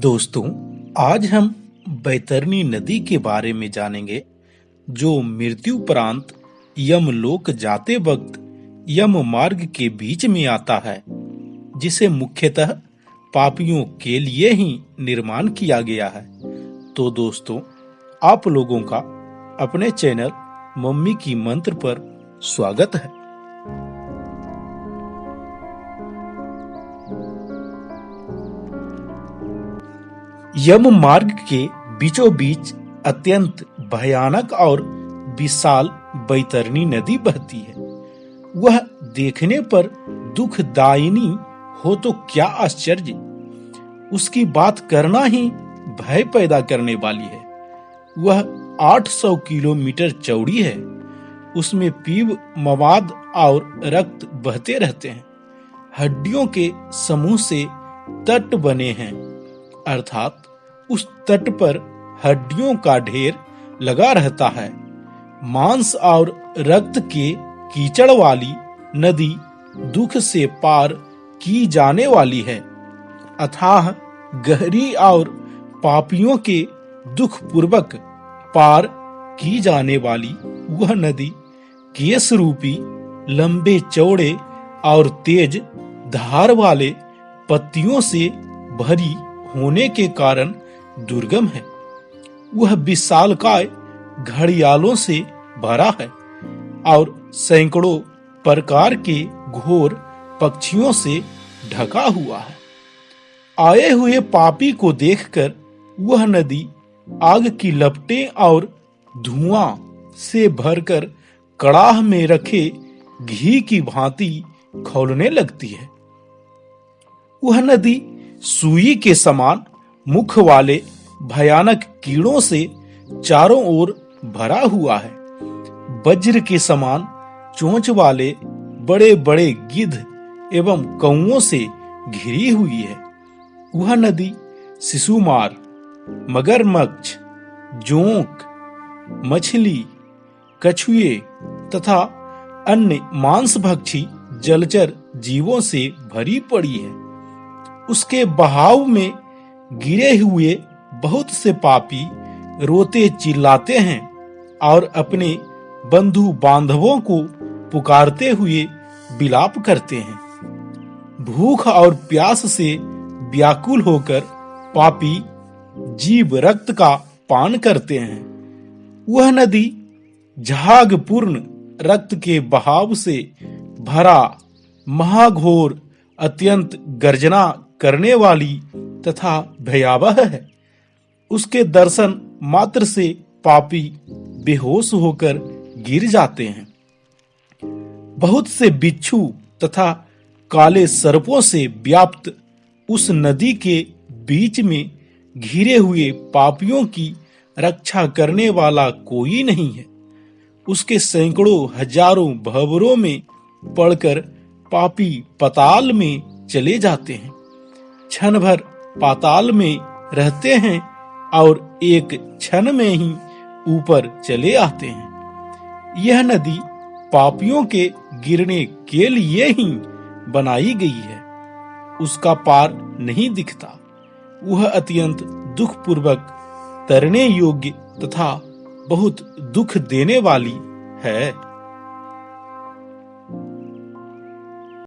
दोस्तों, आज हम बैतरणी नदी के बारे में जानेंगे, जो मृत्युपरांत यमलोक जाते वक्त यम मार्ग के बीच में आता है, जिसे मुख्यतः पापियों के लिए ही निर्माण किया गया है। तो दोस्तों, आप लोगों का अपने चैनल मम्मी की मंत्र पर स्वागत है। यम मार्ग के बीचों बीच अत्यंत भयानक और विशाल बैतरणी नदी बहती है। वह देखने पर दुखदायिनी हो तो क्या आश्चर्य, उसकी बात करना ही भय पैदा करने वाली है। वह 800 किलोमीटर चौड़ी है। उसमें पीव मवाद और रक्त बहते रहते हैं। हड्डियों के समूह से तट बने हैं, अर्थात उस तट पर हड्डियों का ढेर लगा रहता है। मांस और रक्त के कीचड़ वाली नदी दुख से पार की जाने वाली है। अथाह गहरी और पापियों के दुख पूर्वक पार की जाने वाली वह नदी केस रूपी लंबे चौड़े और तेज धार वाले पत्तियों से भरी होने के कारण दुर्गम है। वह विशालकाय घड़ियालों से भरा है और सैकड़ों प्रकार के घोर पक्षियों से ढका हुआ है। आए हुए पापी को देखकर वह नदी आग की लपटें और धुआं से भरकर कड़ाह में रखे घी की भांति खौलने लगती है। वह नदी सुई के समान मुख वाले भयानक कीड़ों से चारों ओर भरा हुआ है। वज्र के समान चोंच वाले बड़े बड़े गिद्ध एवं कौओं से घिरी हुई है। वह नदी शिशुमार, मगरमच्छ, जोंक, मछली, कछुए तथा अन्य मांसभक्षी जलचर जीवों से भरी पड़ी है। उसके बहाव में गिरे हुए बहुत से पापी रोते चिल्लाते हैं और अपने बंधु बांधवों को पुकारते हुए विलाप करते हैं। भूख और प्यास से व्याकुल होकर पापी जीव रक्त का पान करते हैं। वह नदी झागपूर्ण रक्त के बहाव से भरा महाघोर अत्यंत गर्जना करने वाली तथा भयावह है। उसके दर्शन मात्र से पापी बेहोश होकर गिर जाते हैं। बहुत से बिच्छू तथा काले सर्पों से व्याप्त उस नदी के बीच में घिरे हुए पापियों की रक्षा करने वाला कोई नहीं है। उसके सैकड़ों हजारों भंवरों में पड़कर पापी पाताल में चले जाते हैं। क्षण भर पाताल में रहते हैं और एक क्षण में ही ऊपर चले आते हैं। यह नदी पापियों के गिरने के लिए ही बनाई गई है। उसका पार नहीं दिखता। वह अत्यंत दुखपूर्वक तरने योग्य तथा बहुत दुख देने वाली है।